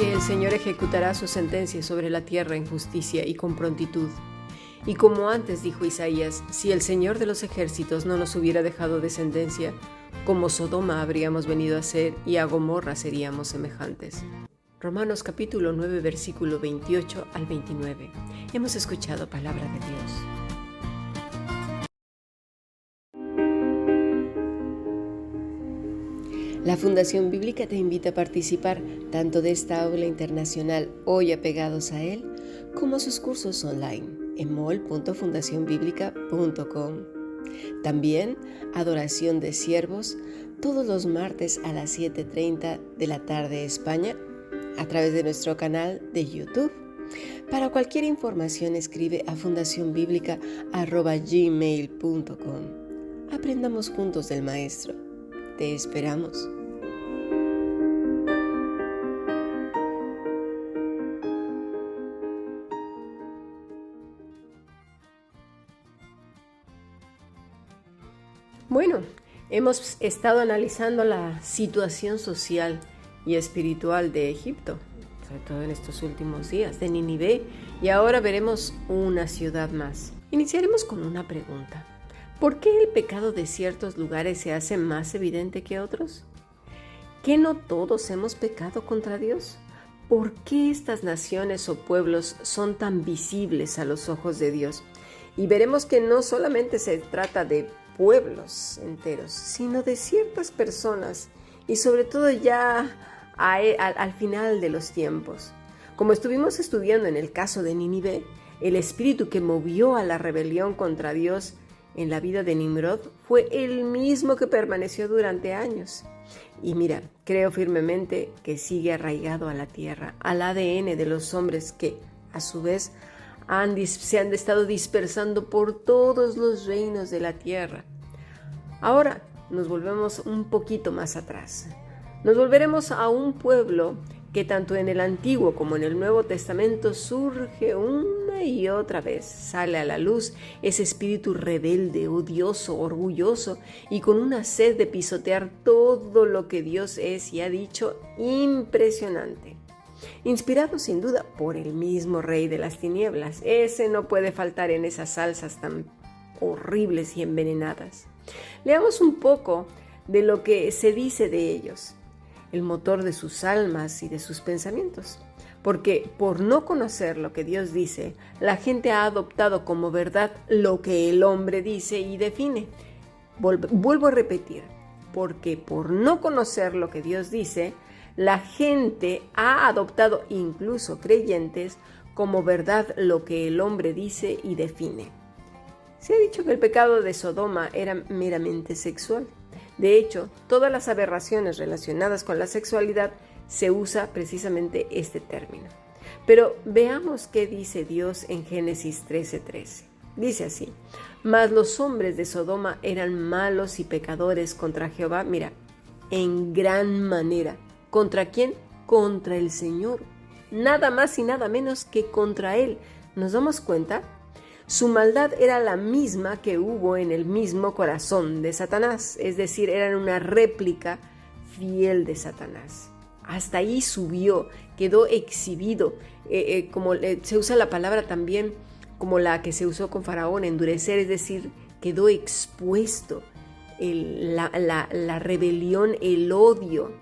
porque el Señor ejecutará su sentencia sobre la tierra en justicia y con prontitud. Y como antes dijo Isaías, si el Señor de los ejércitos no nos hubiera dejado descendencia, como Sodoma habríamos venido a ser y a Gomorra seríamos semejantes. Romanos capítulo 9, versículo 28 al 29. Hemos escuchado palabra de Dios. La Fundación Bíblica te invita a participar tanto de esta aula internacional Hoy Apegados a Él, como sus cursos online en mol.fundacionbiblica.com. También Adoración de Siervos todos los martes a las 7:30 de la tarde España a través de nuestro canal de YouTube. Para cualquier información escribe a fundacionbiblica@gmail.com. Aprendamos juntos del Maestro. Te esperamos. Bueno, hemos estado analizando la situación social y espiritual de Egipto, sobre todo en estos últimos días, de Nínive, y ahora veremos una ciudad más. Iniciaremos con una pregunta. ¿Por qué el pecado de ciertos lugares se hace más evidente que otros? ¿Que no todos hemos pecado contra Dios? ¿Por qué estas naciones o pueblos son tan visibles a los ojos de Dios? Y veremos que no solamente se trata de pueblos enteros, sino de ciertas personas y sobre todo ya al final de los tiempos. Como estuvimos estudiando en el caso de Nínive, el espíritu que movió a la rebelión contra Dios en la vida de Nimrod fue el mismo que permaneció durante años. Y mira, creo firmemente que sigue arraigado a la tierra, al ADN de los hombres que, a su vez, se han estado dispersando por todos los reinos de la tierra. Ahora nos volvemos un poquito más atrás. Nos volveremos a un pueblo que tanto en el Antiguo como en el Nuevo Testamento surge una y otra vez. Sale a la luz ese espíritu rebelde, odioso, orgulloso y con una sed de pisotear todo lo que Dios es y ha dicho, impresionante. Inspirado sin duda por el mismo rey de las tinieblas. Ese no puede faltar en esas salsas tan horribles y envenenadas. Leamos un poco de lo que se dice de ellos, el motor de sus almas y de sus pensamientos. Porque por no conocer lo que Dios dice, la gente ha adoptado como verdad lo que el hombre dice y define. Vuelvo a repetir, porque por no conocer lo que Dios dice, la gente ha adoptado, incluso creyentes, como verdad lo que el hombre dice y define. Se ha dicho que el pecado de Sodoma era meramente sexual. De hecho, todas las aberraciones relacionadas con la sexualidad se usa precisamente este término. Pero veamos qué dice Dios en Génesis 13:13. Dice así: mas los hombres de Sodoma eran malos y pecadores contra Jehová, mira, en gran manera. ¿Contra quién? Contra el Señor. Nada más y nada menos que contra Él. ¿Nos damos cuenta? Su maldad era la misma que hubo en el mismo corazón de Satanás, es decir, eran una réplica fiel de Satanás. Hasta ahí subió, quedó exhibido, se usa la palabra también como la que se usó con Faraón, endurecer, es decir, quedó expuesto la rebelión, el odio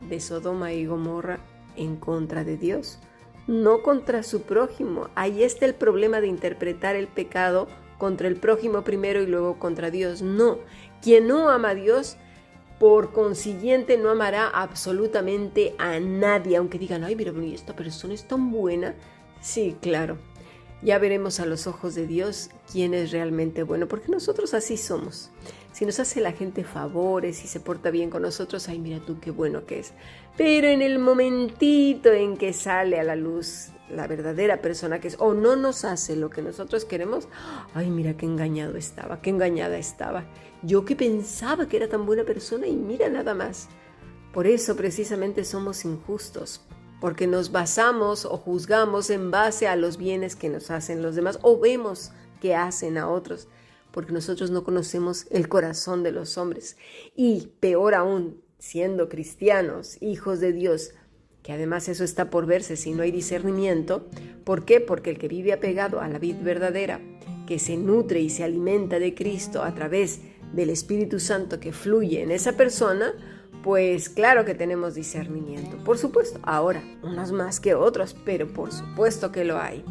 de Sodoma y Gomorra en contra de Dios. No contra su prójimo. Ahí está el problema de interpretar el pecado contra el prójimo primero y luego contra Dios. No, quien no ama a Dios, por consiguiente no amará absolutamente a nadie, aunque digan, ay, mira, esta persona es tan buena. Sí, claro, ya veremos a los ojos de Dios quién es realmente bueno, porque nosotros así somos. Si nos hace la gente favores y se porta bien con nosotros, ay, mira tú qué bueno que es. Pero en el momentito en que sale a la luz la verdadera persona que es, o no nos hace lo que nosotros queremos, ay, mira qué engañado estaba, qué engañada estaba. Yo que pensaba que era tan buena persona y mira nada más. Por eso precisamente somos injustos, porque nos basamos o juzgamos en base a los bienes que nos hacen los demás o vemos que hacen a otros, porque nosotros no conocemos el corazón de los hombres. Y peor aún, siendo cristianos, hijos de Dios, que además eso está por verse si no hay discernimiento. ¿Por qué? Porque el que vive apegado a la vid verdadera, que se nutre y se alimenta de Cristo a través del Espíritu Santo que fluye en esa persona, pues claro que tenemos discernimiento. Por supuesto, ahora, unos más que otros, pero por supuesto que lo hay.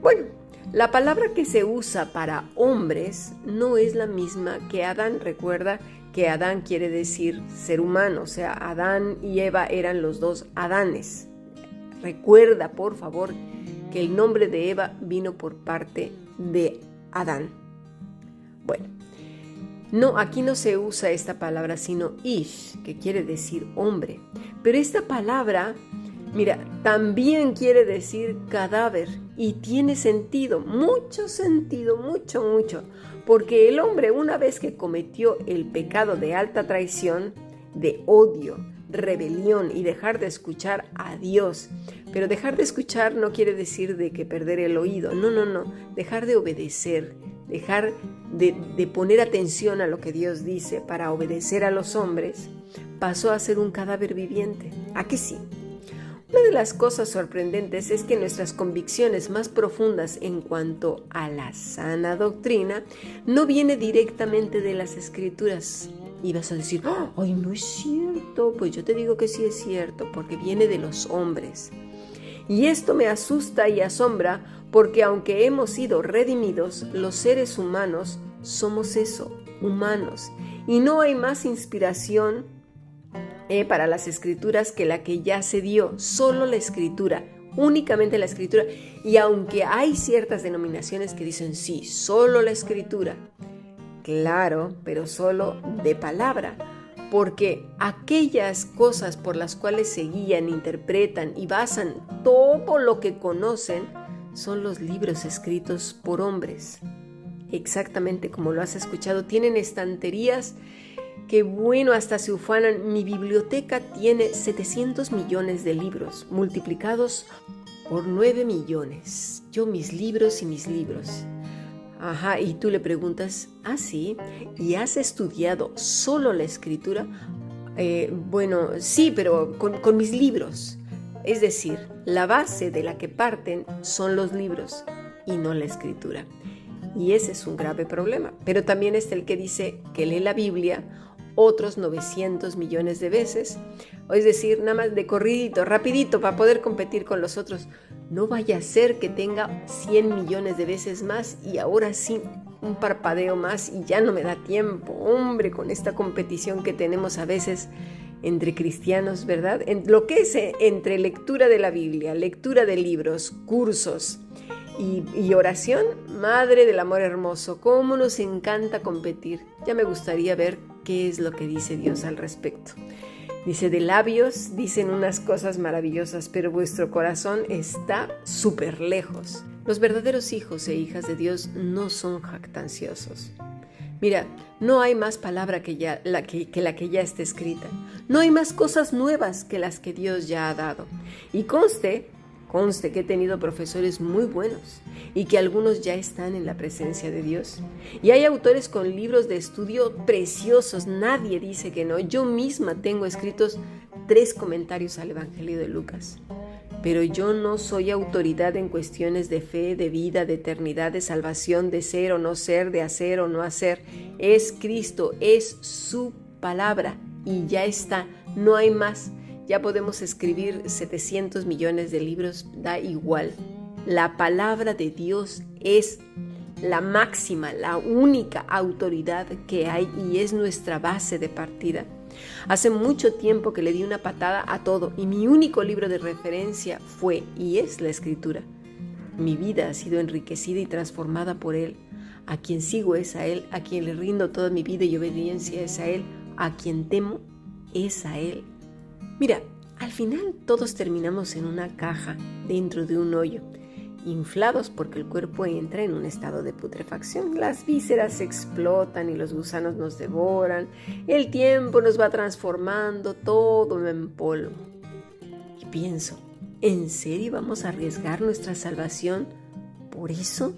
Bueno, la palabra que se usa para hombres no es la misma que Adán. Recuerda que Adán quiere decir ser humano, o sea, Adán y Eva eran los dos Adanes. Recuerda, por favor, que el nombre de Eva vino por parte de Adán. Bueno, no, aquí no se usa esta palabra, sino ish, que quiere decir hombre. Pero esta palabra, mira, también quiere decir cadáver y tiene sentido, mucho, porque el hombre, una vez que cometió el pecado de alta traición, de odio, rebelión y dejar de escuchar a Dios, pero dejar de escuchar no quiere decir de que perder el oído, no, dejar de obedecer, dejar de poner atención a lo que Dios dice para obedecer a los hombres, pasó a ser un cadáver viviente. ¿A que sí? Una de las cosas sorprendentes es que nuestras convicciones más profundas en cuanto a la sana doctrina no viene directamente de las Escrituras. Y vas a decir, ¡ay, no es cierto! Pues yo te digo que sí es cierto, porque viene de los hombres. Y esto me asusta y asombra, porque aunque hemos sido redimidos, los seres humanos somos eso, humanos. Y no hay más inspiración para las Escrituras que la que ya se dio, solo la Escritura, únicamente la Escritura. Y aunque hay ciertas denominaciones que dicen sí, solo la Escritura, claro, pero solo de palabra, porque aquellas cosas por las cuales se guían, interpretan y basan todo lo que conocen son los libros escritos por hombres. Exactamente como lo has escuchado, tienen estanterías que bueno, hasta se ufanan. Mi biblioteca tiene 700 millones de libros, multiplicados por 9 millones. Yo mis libros y mis libros. Ajá, y tú le preguntas, ¿sí? ¿Y has estudiado solo la Escritura? Bueno, sí, pero con mis libros. Es decir, la base de la que parten son los libros y no la Escritura. Y ese es un grave problema. Pero también está el que dice que lee la Biblia otros 900 millones de veces, es decir, nada más de corridito, rapidito, para poder competir con los otros. No vaya a ser que tenga 100 millones de veces más y ahora sí, un parpadeo más y ya no me da tiempo. Hombre, con esta competición que tenemos a veces entre cristianos, ¿verdad? En lo que es entre lectura de la Biblia, lectura de libros, cursos y oración, madre del amor hermoso, cómo nos encanta competir. Ya me gustaría ver qué es lo que dice Dios al respecto. Dice, de labios dicen unas cosas maravillosas, pero vuestro corazón está súper lejos. Los verdaderos hijos e hijas de Dios no son jactanciosos. Mira, no hay más palabra que la que ya está escrita. No hay más cosas nuevas que las que Dios ya ha dado. Y conste que he tenido profesores muy buenos y que algunos ya están en la presencia de Dios. Y hay autores con libros de estudio preciosos, nadie dice que no. Yo misma tengo escritos 3 comentarios al Evangelio de Lucas. Pero yo no soy autoridad en cuestiones de fe, de vida, de eternidad, de salvación, de ser o no ser, de hacer o no hacer. Es Cristo, es su palabra y ya está, no hay más. Ya podemos escribir 700 millones de libros, da igual. La palabra de Dios es la máxima, la única autoridad que hay y es nuestra base de partida. Hace mucho tiempo que le di una patada a todo y mi único libro de referencia fue y es la Escritura. Mi vida ha sido enriquecida y transformada por Él. A quien sigo es a Él, a quien le rindo toda mi vida y obediencia es a Él, a quien temo es a Él. Mira, al final todos terminamos en una caja dentro de un hoyo, inflados porque el cuerpo entra en un estado de putrefacción. Las vísceras explotan y los gusanos nos devoran. El tiempo nos va transformando todo en polvo. Y pienso, ¿en serio vamos a arriesgar nuestra salvación por eso?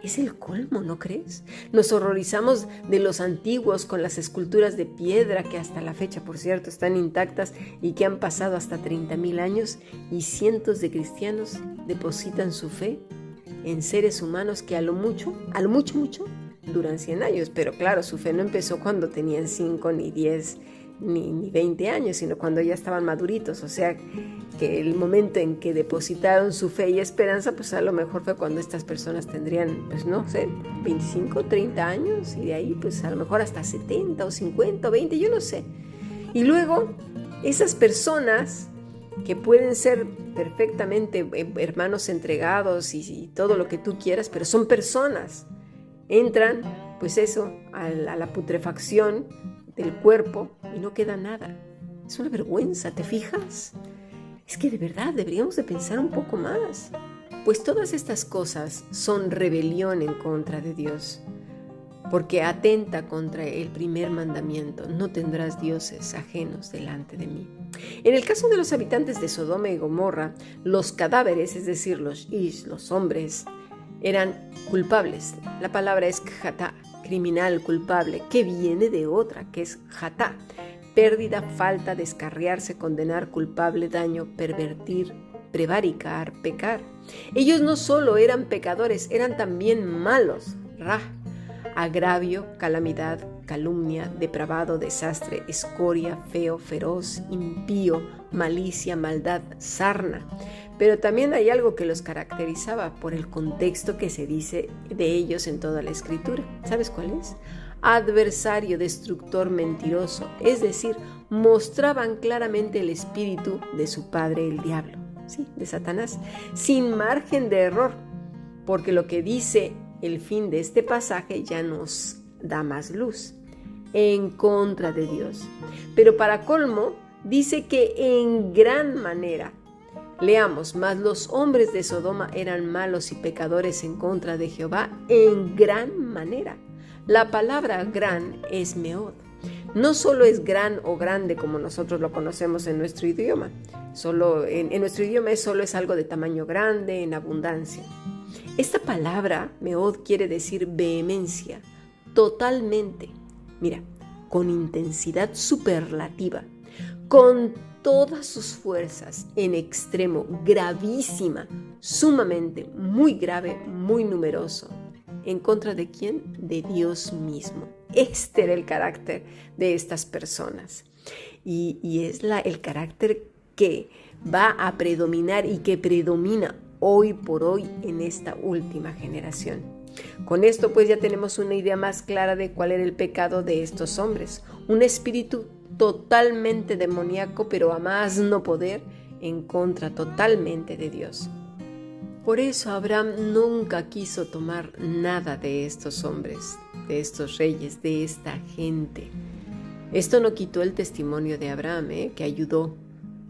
Es el colmo, ¿no crees? Nos horrorizamos de los antiguos con las esculturas de piedra que hasta la fecha, por cierto, están intactas y que han pasado hasta 30,000 años, y cientos de cristianos depositan su fe en seres humanos que a lo mucho, duran 100 años. Pero claro, su fe no empezó cuando tenían 5, ni 10, ni 20 años, sino cuando ya estaban maduritos. O sea, que el momento en que depositaron su fe y esperanza, pues a lo mejor fue cuando estas personas tendrían, pues no sé, 25, 30 años, y de ahí pues a lo mejor hasta 70 o 50 o 20, yo no sé. Y luego esas personas que pueden ser perfectamente hermanos entregados y todo lo que tú quieras, pero son personas, entran pues eso, a la putrefacción del cuerpo y no queda nada. Es una vergüenza, ¿te fijas? Es que de verdad deberíamos de pensar un poco más. Pues todas estas cosas son rebelión en contra de Dios, porque atenta contra el primer mandamiento: no tendrás dioses ajenos delante de mí. En el caso de los habitantes de Sodoma y Gomorra, los cadáveres, es decir, los hombres, eran culpables. La palabra es khatá, criminal, culpable, que viene de otra, que es hatá: pérdida, falta, descarriarse, condenar, culpable, daño, pervertir, prevaricar, pecar. Ellos no solo eran pecadores, eran también malos, agravio, calamidad, calumnia, depravado, desastre, escoria, feo, feroz, impío, malicia, maldad, sarna. Pero también hay algo que los caracterizaba por el contexto que se dice de ellos en toda la Escritura. ¿Sabes cuál es? Adversario, destructor, mentiroso. Es decir, mostraban claramente el espíritu de su padre, el diablo, sí, de Satanás, sin margen de error, porque lo que dice el fin de este pasaje ya nos da más luz: en contra de Dios. Pero para colmo, dice que en gran manera. Leamos: mas los hombres de Sodoma eran malos y pecadores en contra de Jehová en gran manera. La palabra gran es meod. No solo es gran o grande como nosotros lo conocemos en nuestro idioma. En nuestro idioma solo es algo de tamaño grande, en abundancia. Esta palabra, meod, quiere decir vehemencia, totalmente. Mira, con intensidad superlativa, con todas sus fuerzas, en extremo, gravísima, sumamente, muy grave, muy numeroso. ¿En contra de quién? De Dios mismo. Este era el carácter de estas personas. Y es el carácter que va a predominar y que predomina hoy por hoy en esta última generación. Con esto pues ya tenemos una idea más clara de cuál era el pecado de estos hombres. Un espíritu totalmente demoníaco, pero a más no poder, en contra totalmente de Dios. Por eso Abraham nunca quiso tomar nada de estos hombres, de estos reyes, de esta gente. Esto no quitó el testimonio de Abraham, que ayudó.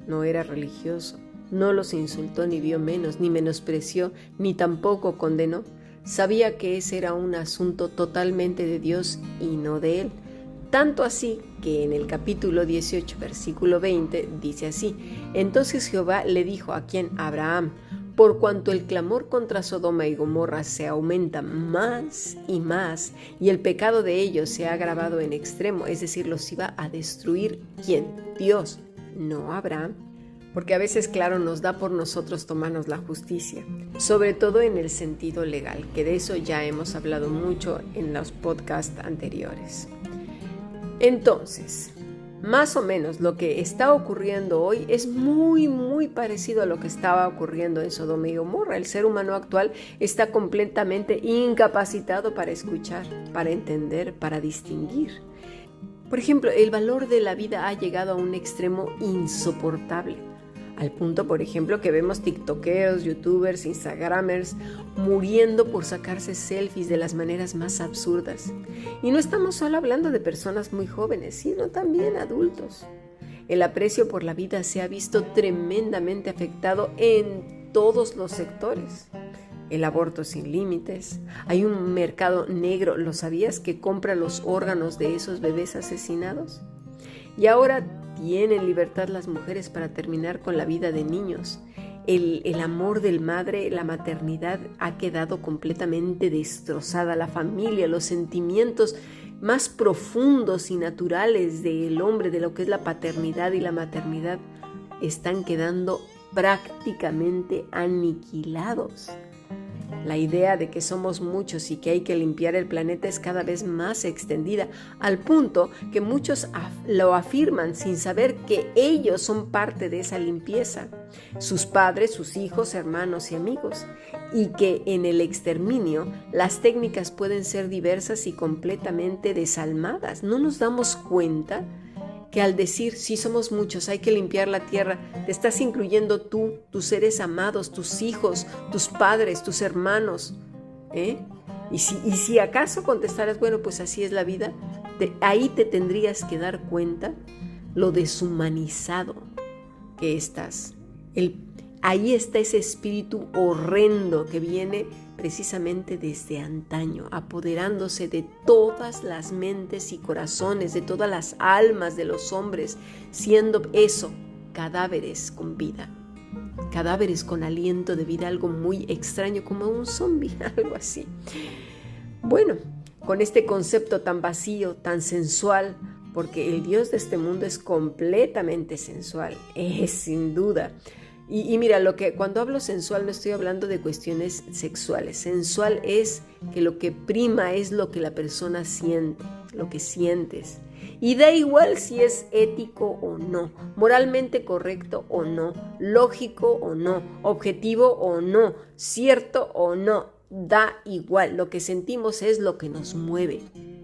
No era religioso, no los insultó ni vio menos, ni menospreció, ni tampoco condenó. Sabía que ese era un asunto totalmente de Dios y no de él. Tanto así que en el capítulo 18, versículo 20, dice así: entonces Jehová le dijo a quien Abraham: por cuanto el clamor contra Sodoma y Gomorra se aumenta más, y el pecado de ellos se ha agravado en extremo, es decir, los iba a destruir. ¿Quién? Dios, no Abraham. Porque a veces, claro, nos da por nosotros tomarnos la justicia, sobre todo en el sentido legal, que de eso ya hemos hablado mucho en los podcasts anteriores. Entonces, más o menos lo que está ocurriendo hoy es muy, muy parecido a lo que estaba ocurriendo en Sodoma y Gomorra. El ser humano actual está completamente incapacitado para escuchar, para entender, para distinguir. Por ejemplo, el valor de la vida ha llegado a un extremo insoportable. Al punto, por ejemplo, que vemos tiktokeros, youtubers, instagramers muriendo por sacarse selfies de las maneras más absurdas. Y no estamos solo hablando de personas muy jóvenes, sino también adultos. El aprecio por la vida se ha visto tremendamente afectado en todos los sectores. El aborto sin límites. Hay un mercado negro, ¿lo sabías?, que compra los órganos de esos bebés asesinados. Y ahora tienen libertad las mujeres para terminar con la vida de niños. el amor del madre, la maternidad ha quedado completamente destrozada. La familia, los sentimientos más profundos y naturales del hombre, de lo que es la paternidad y la maternidad, están quedando prácticamente aniquilados. La idea de que somos muchos y que hay que limpiar el planeta es cada vez más extendida, al punto que muchos lo afirman sin saber que ellos son parte de esa limpieza, sus padres, sus hijos, hermanos y amigos, y que en el exterminio las técnicas pueden ser diversas y completamente desalmadas. ¿No nos damos cuenta que al decir sí somos muchos, hay que limpiar la tierra, te estás incluyendo tú, tus seres amados, tus hijos, tus padres, tus hermanos? Y si acaso contestaras, bueno, pues así es la vida, ahí te tendrías que dar cuenta lo deshumanizado que estás. Ahí está ese espíritu horrendo que viene precisamente desde antaño, apoderándose de todas las mentes y corazones, de todas las almas de los hombres, siendo eso, cadáveres con vida, cadáveres con aliento de vida, algo muy extraño, como un zombie, algo así. Bueno, con este concepto tan vacío, tan sensual, porque el Dios de este mundo es completamente sensual, es sin duda. Y mira, cuando hablo sensual no estoy hablando de cuestiones sexuales. Sensual es que lo que prima es lo que la persona siente, lo que sientes. Y da igual si es ético o no, moralmente correcto o no, lógico o no, objetivo o no, cierto o no, da igual. Lo que sentimos es lo que nos mueve.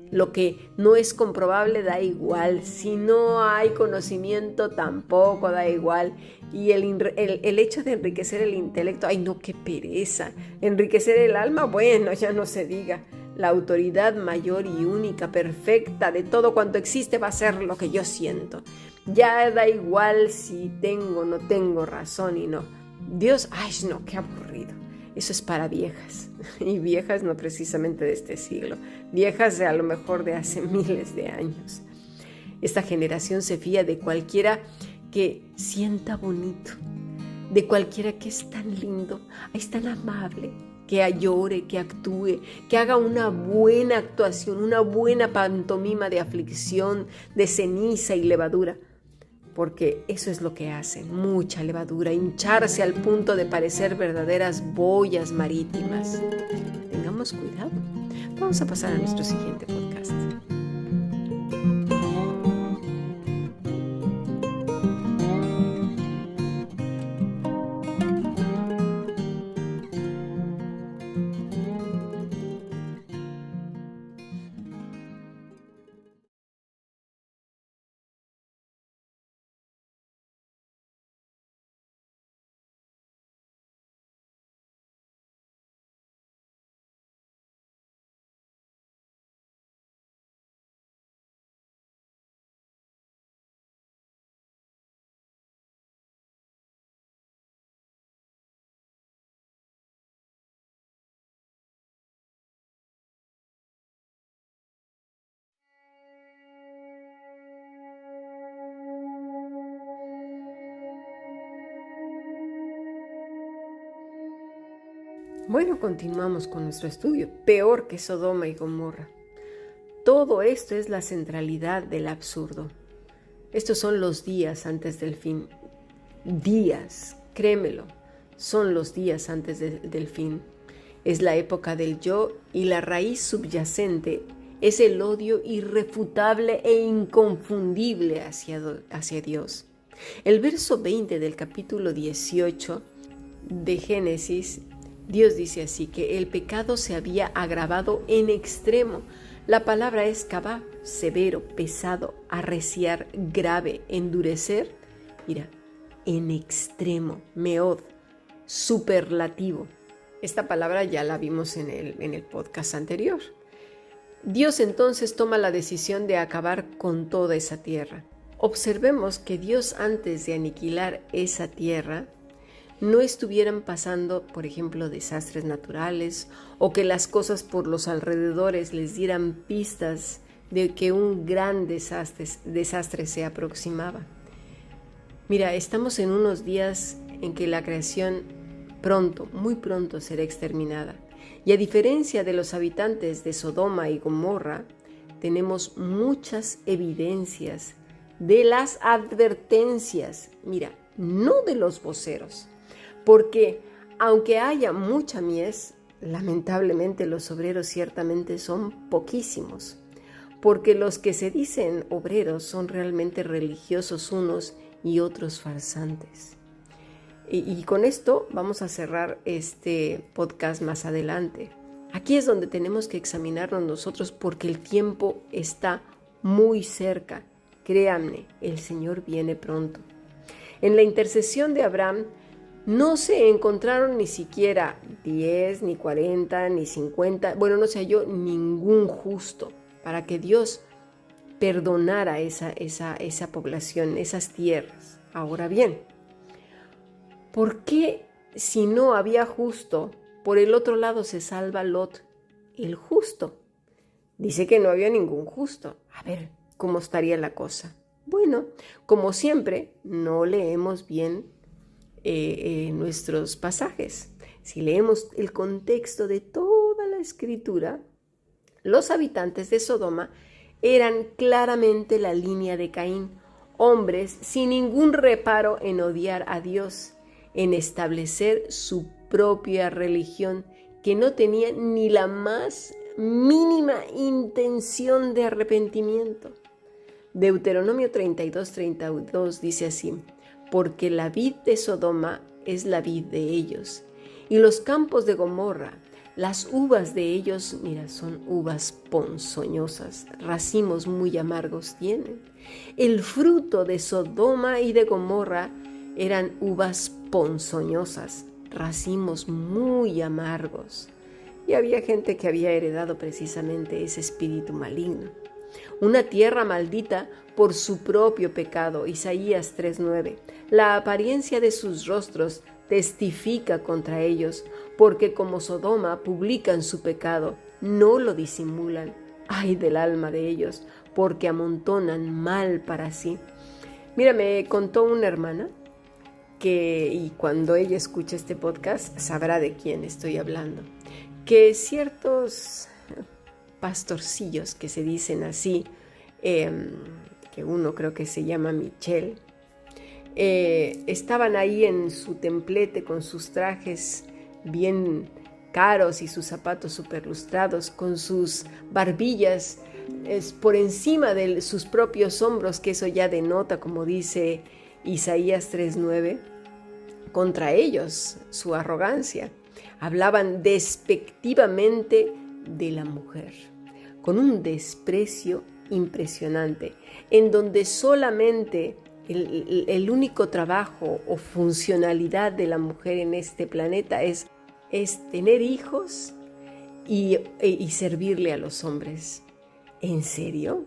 Lo que no es comprobable da igual, si no hay conocimiento tampoco da igual. Y el hecho de enriquecer el intelecto, ¡ay no, qué pereza! Enriquecer el alma, bueno, ya no se diga. La autoridad mayor y única, perfecta de todo cuanto existe va a ser lo que yo siento. Ya da igual si tengo o no tengo razón y no. Dios, ¡ay no, qué aburrido! Eso es para viejas, y viejas no precisamente de este siglo, viejas de a lo mejor de hace miles de años. Esta generación se fía de cualquiera que sienta bonito, de cualquiera que es tan lindo, es tan amable, que llore, que actúe, que haga una buena actuación, una buena pantomima de aflicción, de ceniza y levadura. Porque eso es lo que hacen, mucha levadura, hincharse al punto de parecer verdaderas boyas marítimas. Tengamos cuidado. Vamos a pasar a nuestro siguiente podcast. Bueno, continuamos con nuestro estudio. Peor que Sodoma y Gomorra. Todo esto es la centralidad del absurdo. Estos son los días antes del fin. Días, créemelo, son los días antes del fin. Es la época del yo y la raíz subyacente es el odio irrefutable e inconfundible hacia Dios. El verso 20 del capítulo 18 de Génesis, Dios dice así, que el pecado se había agravado en extremo. La palabra es kabá, severo, pesado, arreciar, grave, endurecer. Mira, en extremo, meod, superlativo. Esta palabra ya la vimos en el podcast anterior. Dios entonces toma la decisión de acabar con toda esa tierra. Observemos que Dios, antes de aniquilar esa tierra, no estuvieran pasando, por ejemplo, desastres naturales o que las cosas por los alrededores les dieran pistas de que un gran desastre se aproximaba. Mira, estamos en unos días en que la creación pronto, muy pronto será exterminada. Y a diferencia de los habitantes de Sodoma y Gomorra, tenemos muchas evidencias de las advertencias, mira, no de los voceros, porque aunque haya mucha mies, lamentablemente los obreros ciertamente son poquísimos, porque los que se dicen obreros son realmente religiosos unos y otros farsantes. Y con esto vamos a cerrar este podcast más adelante. Aquí es donde tenemos que examinarnos nosotros porque el tiempo está muy cerca. Créanme, el Señor viene pronto. En la intercesión de Abraham no se encontraron ni siquiera 10, ni 40, ni 50, bueno, no se halló ningún justo para que Dios perdonara esa población, esas tierras. Ahora bien, ¿por qué si no había justo, por el otro lado se salva Lot, el justo? Dice que no había ningún justo. A ver, ¿cómo estaría la cosa? Bueno, como siempre, no leemos bien nuestros pasajes. Si leemos el contexto de toda la escritura, los habitantes de Sodoma eran claramente la línea de Caín, hombres sin ningún reparo en odiar a Dios, en establecer su propia religión que no tenía ni la más mínima intención de arrepentimiento. Deuteronomio 32:32 dice así: porque la vid de Sodoma es la vid de ellos, y los campos de Gomorra, las uvas de ellos, mira, son uvas ponzoñosas, racimos muy amargos tienen. El fruto de Sodoma y de Gomorra eran uvas ponzoñosas, racimos muy amargos. Y había gente que había heredado precisamente ese espíritu maligno. Una tierra maldita por su propio pecado, Isaías 3:9. La apariencia de sus rostros testifica contra ellos, porque como Sodoma publican su pecado, no lo disimulan. Ay del alma de ellos, porque amontonan mal para sí. Mira, me contó una hermana y cuando ella escuche este podcast sabrá de quién estoy hablando, que ciertos pastorcillos que se dicen así, que uno creo que se llama Michelle, estaban ahí en su templete con sus trajes bien caros y sus zapatos súper lustrados, con sus barbillas por encima de sus propios hombros, que eso ya denota, como dice Isaías 3:9, contra ellos su arrogancia. Hablaban despectivamente de la mujer, con un desprecio impresionante, en donde solamente el único trabajo o funcionalidad de la mujer en este planeta es tener hijos y servirle a los hombres. ¿En serio?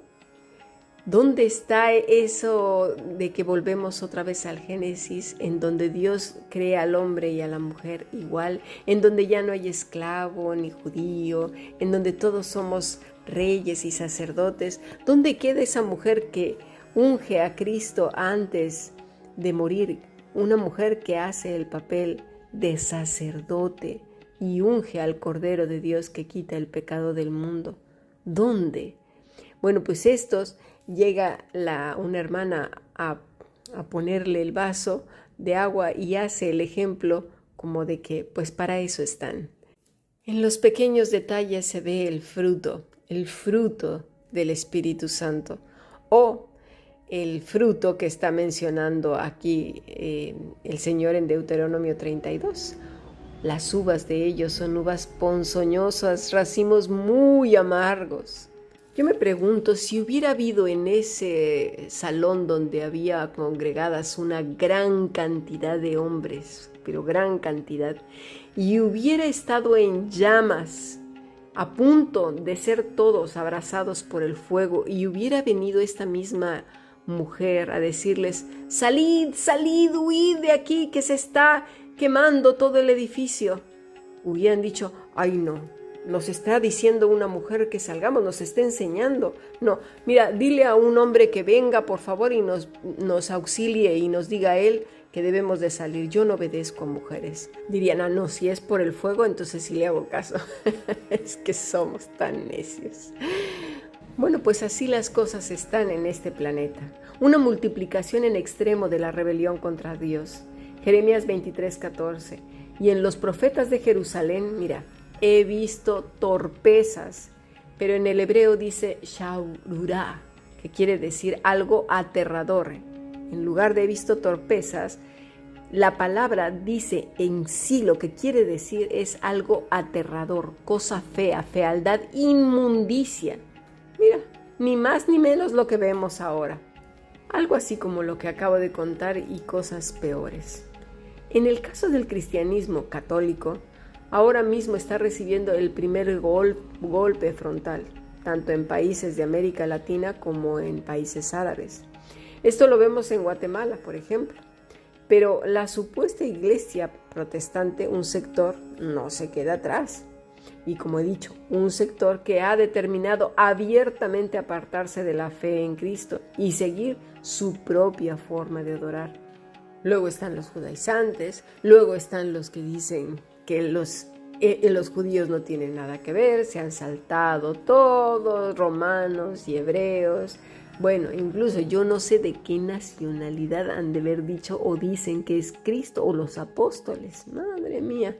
¿Dónde está eso de que volvemos otra vez al Génesis, en donde Dios crea al hombre y a la mujer igual, en donde ya no hay esclavo ni judío, en donde todos somos reyes y sacerdotes? ¿Dónde queda esa mujer que unge a Cristo antes de morir? Una mujer que hace el papel de sacerdote y unge al Cordero de Dios que quita el pecado del mundo. ¿Dónde? Bueno, pues llega una hermana a ponerle el vaso de agua y hace el ejemplo como de que pues para eso están. En los pequeños detalles se ve el fruto del Espíritu Santo, o el fruto que está mencionando aquí el Señor en Deuteronomio 32. Las uvas de ellos son uvas ponzoñosas, racimos muy amargos. Yo me pregunto si hubiera habido en ese salón donde había congregadas una gran cantidad de hombres, pero gran cantidad, y hubiera estado en llamas, a punto de ser todos abrazados por el fuego, y hubiera venido esta misma mujer a decirles: salid, salid, huid de aquí que se está quemando todo el edificio, hubieran dicho: ay no, nos está diciendo una mujer que salgamos, nos está enseñando. No, mira, dile a un hombre que venga por favor y nos auxilie y nos diga a él que debemos de salir. Yo no obedezco a mujeres. Dirían, no, si es por el fuego, entonces sí le hago caso. Es que somos tan necios. Bueno, pues así las cosas están en este planeta. Una multiplicación en extremo de la rebelión contra Dios. Jeremías 23:14. Y en los profetas de Jerusalén, mira, he visto torpezas, pero en el hebreo dice shaururá, que quiere decir algo aterrador. En lugar de he visto torpezas, la palabra dice en sí lo que quiere decir es algo aterrador, cosa fea, fealdad, inmundicia. Mira, ni más ni menos lo que vemos ahora. Algo así como lo que acabo de contar y cosas peores. En el caso del cristianismo católico, ahora mismo está recibiendo el primer golpe frontal, tanto en países de América Latina como en países árabes. Esto lo vemos en Guatemala, por ejemplo. Pero la supuesta iglesia protestante, un sector, no se queda atrás. Y como he dicho, un sector que ha determinado abiertamente apartarse de la fe en Cristo y seguir su propia forma de adorar. Luego están los judaizantes, luego están los que dicen que los judíos no tienen nada que ver, se han saltado todos, romanos y hebreos. Bueno, incluso yo no sé de qué nacionalidad han de haber dicho o dicen que es Cristo o los apóstoles. Madre mía,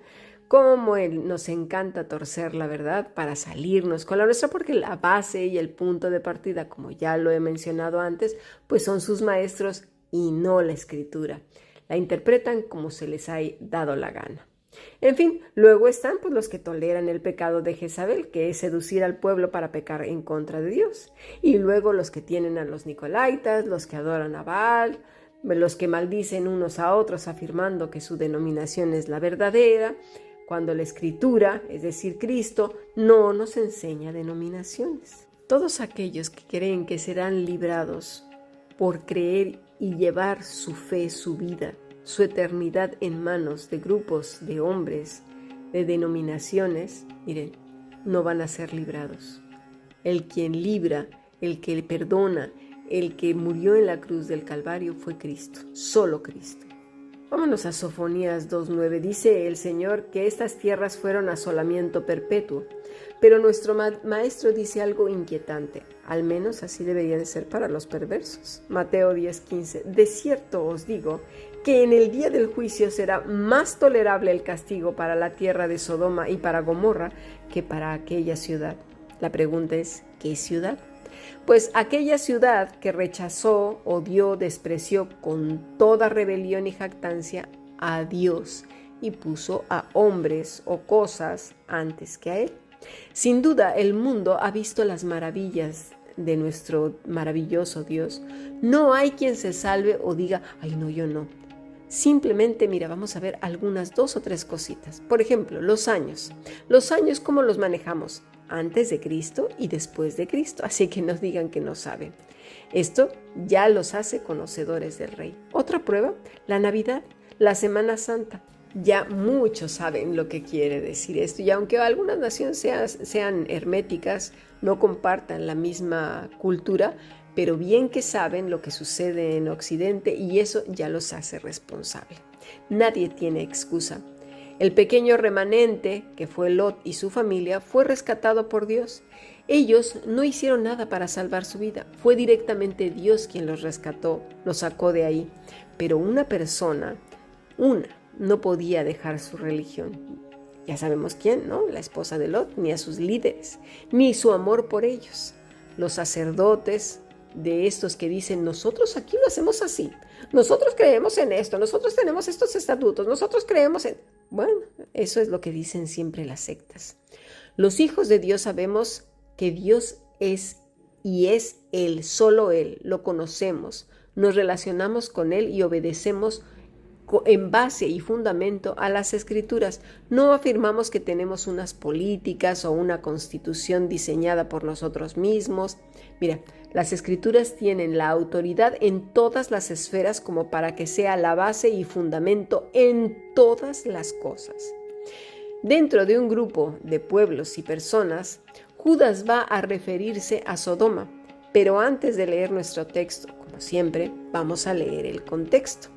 cómo nos encanta torcer la verdad para salirnos con la nuestra, porque la base y el punto de partida, como ya lo he mencionado antes, pues son sus maestros y no la Escritura. La interpretan como se les ha dado la gana. En fin, luego están pues los que toleran el pecado de Jezabel, que es seducir al pueblo para pecar en contra de Dios. Y luego los que tienen a los nicolaitas, los que adoran a Baal, los que maldicen unos a otros afirmando que su denominación es la verdadera, cuando la Escritura, es decir, Cristo, no nos enseña denominaciones. Todos aquellos que creen que serán librados por creer y llevar su fe, su vida, su eternidad en manos de grupos de hombres, de denominaciones, miren, no van a ser librados. El quien libra, el que perdona, el que murió en la cruz del Calvario fue Cristo, solo Cristo. Vámonos a Sofonías 2:9. Dice el Señor que estas tierras fueron asolamiento perpetuo, pero nuestro maestro dice algo inquietante, al menos así debería de ser para los perversos. Mateo 10:15. De cierto os digo que en el día del juicio será más tolerable el castigo para la tierra de Sodoma y para Gomorra que para aquella ciudad. La pregunta es, ¿qué ciudad? Pues aquella ciudad que rechazó, odió, despreció con toda rebelión y jactancia a Dios y puso a hombres o cosas antes que a Él. Sin duda, el mundo ha visto las maravillas de nuestro maravilloso Dios. No hay quien se salve o diga, ay no, yo no. Simplemente, mira, vamos a ver algunas 2 o 3 cositas. Por ejemplo, los años. Los años, ¿cómo los manejamos? Antes de Cristo y después de Cristo. Así que no digan que no saben. Esto ya los hace conocedores del Rey. Otra prueba, la Navidad, la Semana Santa. Ya muchos saben lo que quiere decir esto. Y aunque algunas naciones sean herméticas, no compartan la misma cultura, pero bien que saben lo que sucede en Occidente y eso ya los hace responsable. Nadie tiene excusa. El pequeño remanente, que fue Lot y su familia, fue rescatado por Dios. Ellos no hicieron nada para salvar su vida. Fue directamente Dios quien los rescató, los sacó de ahí. Pero una persona, no podía dejar su religión. Ya sabemos quién, ¿no? La esposa de Lot, ni a sus líderes, ni su amor por ellos. Los sacerdotes de estos que dicen, nosotros aquí lo hacemos así, nosotros creemos en esto, nosotros tenemos estos estatutos, nosotros creemos en... Bueno, eso es lo que dicen siempre las sectas. Los hijos de Dios sabemos que Dios es y es Él, solo Él, lo conocemos, nos relacionamos con Él y obedecemos en base y fundamento a las Escrituras. No afirmamos que tenemos unas políticas o una constitución diseñada por nosotros mismos. Mira, las Escrituras tienen la autoridad en todas las esferas como para que sea la base y fundamento en todas las cosas. Dentro de un grupo de pueblos y personas, Judas va a referirse a Sodoma, pero antes de leer nuestro texto, como siempre, vamos a leer el contexto.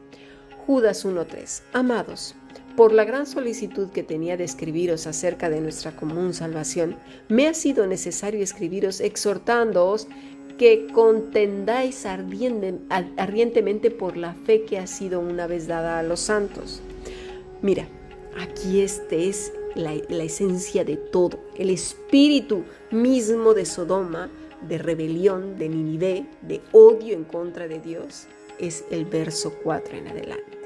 Judas 1:3. Amados, por la gran solicitud que tenía de escribiros acerca de nuestra común salvación, me ha sido necesario escribiros exhortándoos que contendáis ardientemente por la fe que ha sido una vez dada a los santos. Mira, aquí es la esencia de todo, el espíritu mismo de Sodoma, de rebelión, de Nínive, de odio en contra de Dios, es el verso 4 en adelante.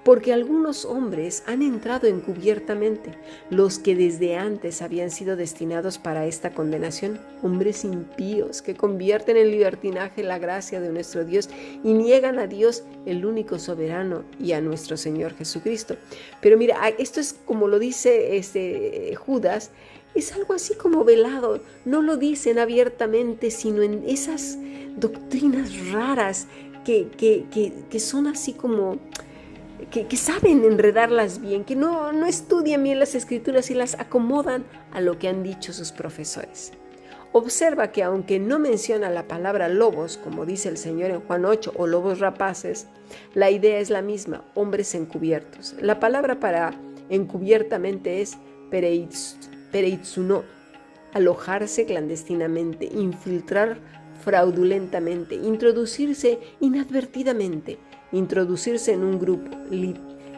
Porque algunos hombres han entrado encubiertamente, los que desde antes habían sido destinados para esta condenación, hombres impíos que convierten en libertinaje la gracia de nuestro Dios y niegan a Dios, el único soberano, y a nuestro Señor Jesucristo. Pero mira, esto es como lo dice Judas, es algo así como velado, no lo dicen abiertamente, sino en esas doctrinas raras que son así como... Que saben enredarlas bien, que no estudian bien las escrituras y las acomodan a lo que han dicho sus profesores. Observa que aunque no menciona la palabra lobos, como dice el Señor en Juan 8, o lobos rapaces, la idea es la misma, hombres encubiertos. La palabra para encubiertamente es pereitsuno, alojarse clandestinamente, infiltrar fraudulentamente, introducirse inadvertidamente, introducirse en un grupo,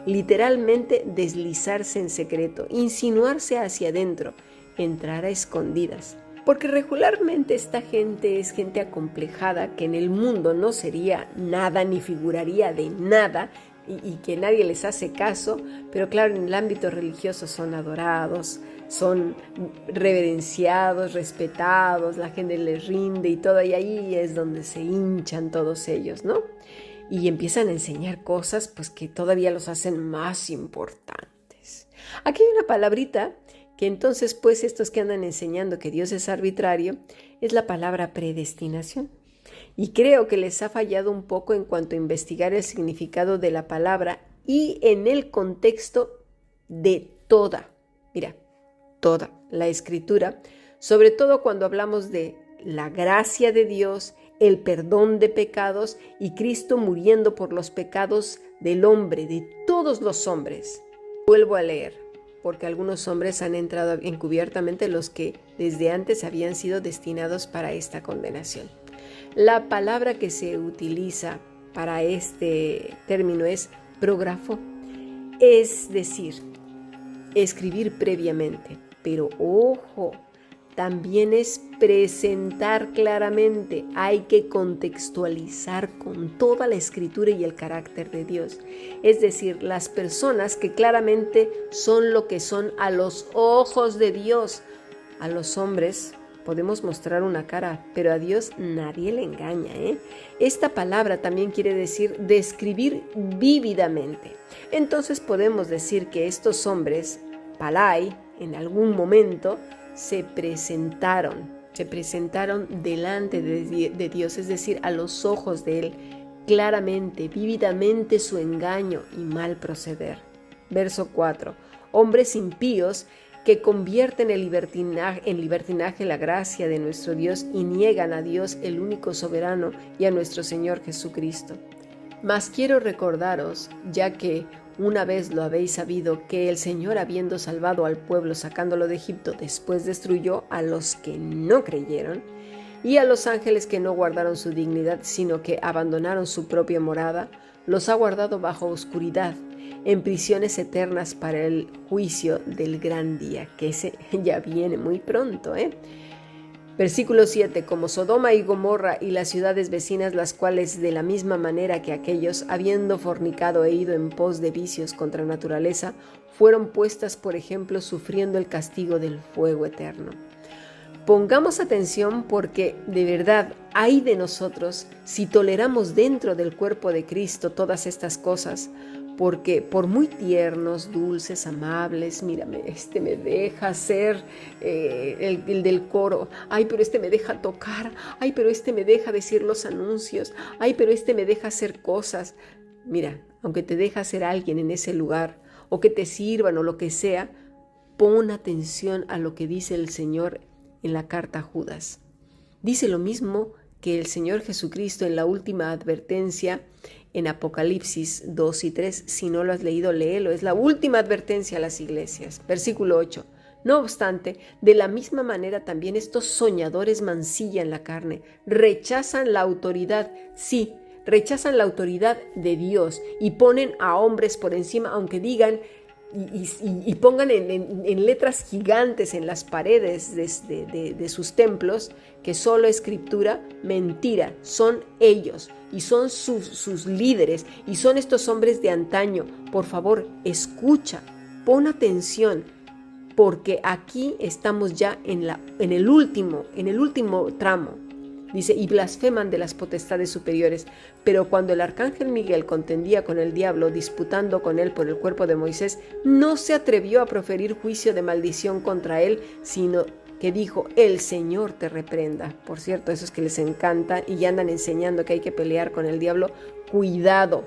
literalmente deslizarse en secreto, insinuarse hacia adentro, entrar a escondidas. Porque regularmente esta gente es gente acomplejada que en el mundo no sería nada ni figuraría de nada y que nadie les hace caso, pero claro, en el ámbito religioso son adorados, son reverenciados, respetados, la gente les rinde y todo, y ahí es donde se hinchan todos ellos, ¿no? Y empiezan a enseñar cosas pues que todavía los hacen más importantes. Aquí hay una palabrita que entonces pues estos que andan enseñando que Dios es arbitrario, es la palabra predestinación. Y creo que les ha fallado un poco en cuanto a investigar el significado de la palabra y en el contexto de toda la escritura, sobre todo cuando hablamos de la gracia de Dios, el perdón de pecados y Cristo muriendo por los pecados del hombre, de todos los hombres. Vuelvo a leer, porque algunos hombres han entrado encubiertamente, los que desde antes habían sido destinados para esta condenación. La palabra que se utiliza para este término es prógrafo, es decir, escribir previamente, pero ojo, también es presentar claramente, hay que contextualizar con toda la escritura y el carácter de Dios. Es decir, las personas que claramente son lo que son a los ojos de Dios. A los hombres podemos mostrar una cara, pero a Dios nadie le engaña, ¿eh? Esta palabra también quiere decir describir vívidamente. Entonces podemos decir que estos hombres, palai, en algún momento, se presentaron delante de Dios, es decir, a los ojos de Él, claramente, vívidamente su engaño y mal proceder. Verso 4. Hombres impíos que convierten en libertinaje la gracia de nuestro Dios y niegan a Dios, el único soberano, y a nuestro Señor Jesucristo. Mas quiero recordaros, ya que una vez lo habéis sabido, que el Señor, habiendo salvado al pueblo sacándolo de Egipto, después destruyó a los que no creyeron y a los ángeles que no guardaron su dignidad, sino que abandonaron su propia morada, los ha guardado bajo oscuridad, en prisiones eternas para el juicio del gran día, que ese ya viene muy pronto, Versículo 7. Como Sodoma y Gomorra y las ciudades vecinas, las cuales de la misma manera que aquellos, habiendo fornicado e ido en pos de vicios contra naturaleza, fueron puestas por ejemplo sufriendo el castigo del fuego eterno. Pongamos atención porque de verdad hay de nosotros si toleramos dentro del cuerpo de Cristo todas estas cosas, porque por muy tiernos, dulces, amables, mírame, me deja ser el del coro, ay, pero me deja tocar, ay, pero me deja decir los anuncios, ay, pero me deja hacer cosas. Mira, aunque te deja ser alguien en ese lugar, o que te sirvan o lo que sea, pon atención a lo que dice el Señor en la carta a Judas. Dice lo mismo que el Señor Jesucristo en la última advertencia en Apocalipsis 2 y 3. Si no lo has leído, léelo. Es la última advertencia a las iglesias. Versículo 8. No obstante, de la misma manera también estos soñadores mancillan la carne, rechazan la autoridad, sí, rechazan la autoridad de Dios y ponen a hombres por encima, aunque digan y pongan en letras gigantes en las paredes de sus templos que solo escritura, mentira, son ellos y son sus líderes y son estos hombres de antaño. Por favor, escucha, pon atención, porque aquí estamos ya en el último tramo. Dice, y blasfeman de las potestades superiores. Pero cuando el arcángel Miguel contendía con el diablo, disputando con él por el cuerpo de Moisés, no se atrevió a proferir juicio de maldición contra él, sino que dijo, el Señor te reprenda. Por cierto, esos que les encanta y ya andan enseñando que hay que pelear con el diablo, cuidado.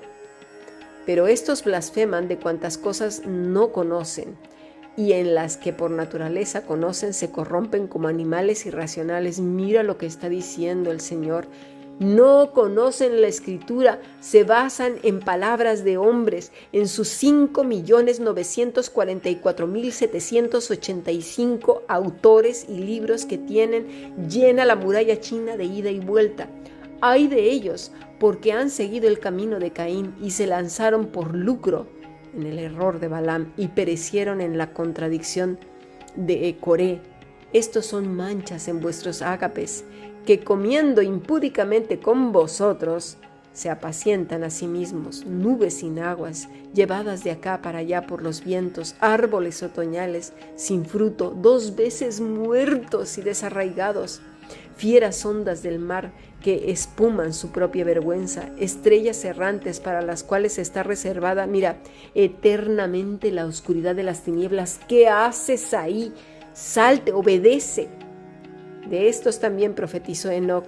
Pero estos blasfeman de cuantas cosas no conocen, y en las que por naturaleza conocen se corrompen como animales irracionales. Mira lo que está diciendo el Señor. No conocen la Escritura, se basan en palabras de hombres, en sus 5.944.785 autores y libros que tienen llena la muralla china de ida y vuelta. Ay de ellos, porque han seguido el camino de Caín y se lanzaron por lucro en el error de Balaam y perecieron en la contradicción de Coré. Estos son manchas en vuestros ágapes, que comiendo impúdicamente con vosotros, se apacientan a sí mismos, nubes sin aguas, llevadas de acá para allá por los vientos, árboles otoñales, sin fruto, 2 veces muertos y desarraigados, fieras ondas del mar que espuman su propia vergüenza, estrellas errantes para las cuales está reservada, mira, eternamente la oscuridad de las tinieblas. ¿Qué haces ahí? Salte, obedece. De estos también profetizó Enoc,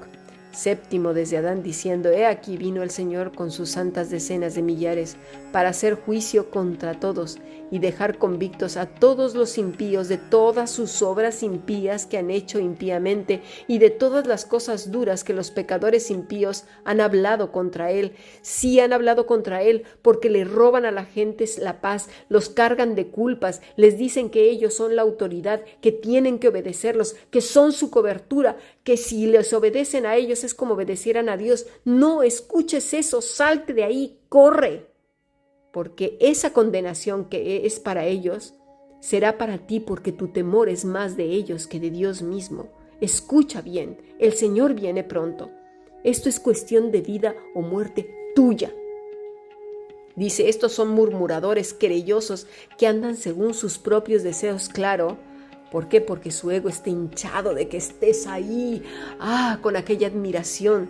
séptimo desde Adán, diciendo, he aquí vino el Señor con sus santas decenas de millares para hacer juicio contra todos y dejar convictos a todos los impíos de todas sus obras impías que han hecho impíamente y de todas las cosas duras que los pecadores impíos han hablado contra él. Sí han hablado contra él porque le roban a la gente la paz, los cargan de culpas, les dicen que ellos son la autoridad, que tienen que obedecerlos, que son su cobertura, que si les obedecen a ellos es como obedecieran a Dios. No escuches eso, salte de ahí, corre. Porque esa condenación que es para ellos será para ti, porque tu temor es más de ellos que de Dios mismo. Escucha bien, el Señor viene pronto. Esto es cuestión de vida o muerte tuya. Dice, estos son murmuradores, querellosos, que andan según sus propios deseos. Claro, ¿por qué? Porque su ego está hinchado de que estés ahí, con aquella admiración.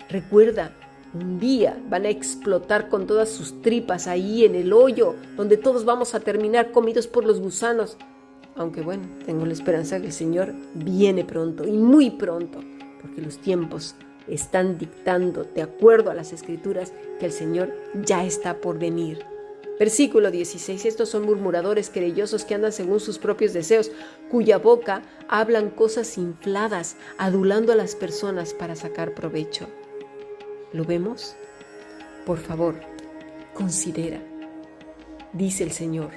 Recuerda, un día van a explotar con todas sus tripas ahí en el hoyo, donde todos vamos a terminar comidos por los gusanos. Aunque bueno, tengo la esperanza que el Señor viene pronto y muy pronto, porque los tiempos están dictando, de acuerdo a las Escrituras, que el Señor ya está por venir. Versículo 16. Estos son murmuradores, querellosos, que andan según sus propios deseos, cuya boca hablan cosas infladas, adulando a las personas para sacar provecho. ¿Lo vemos? Por favor, considera, dice el Señor,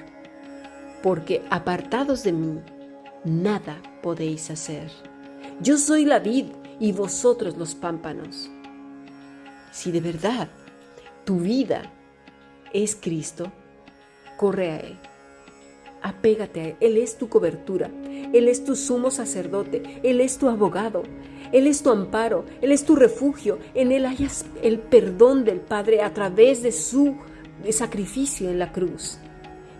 porque apartados de mí, nada podéis hacer. Yo soy la vid y vosotros los pámpanos. Si de verdad tu vida es Cristo, corre a Él, apégate a Él. Él es tu cobertura, Él es tu sumo sacerdote, Él es tu abogado, Él es tu amparo, Él es tu refugio. En Él hayas el perdón del Padre a través de su sacrificio en la cruz.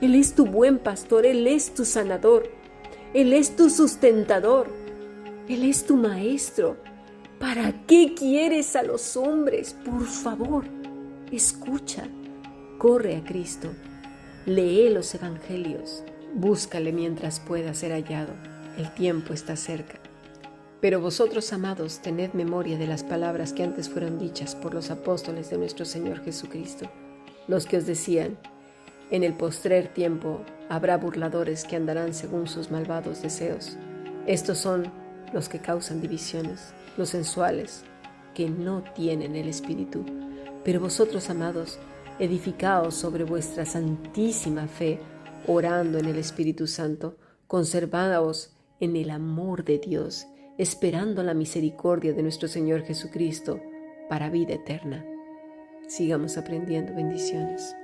Él es tu buen pastor, Él es tu sanador, Él es tu sustentador, Él es tu maestro. ¿Para qué quieres a los hombres? Por favor, escucha, corre a Cristo, lee los evangelios, búscale mientras pueda ser hallado. El tiempo está cerca. Pero vosotros, amados, tened memoria de las palabras que antes fueron dichas por los apóstoles de nuestro Señor Jesucristo, los que os decían, en el postrer tiempo habrá burladores que andarán según sus malvados deseos. Estos son los que causan divisiones, los sensuales, que no tienen el Espíritu, Pero vosotros, amados, edificaos sobre vuestra santísima fe, orando en el Espíritu Santo, conservaos en el amor de Dios, esperando la misericordia de nuestro Señor Jesucristo para vida eterna. Sigamos aprendiendo. Bendiciones.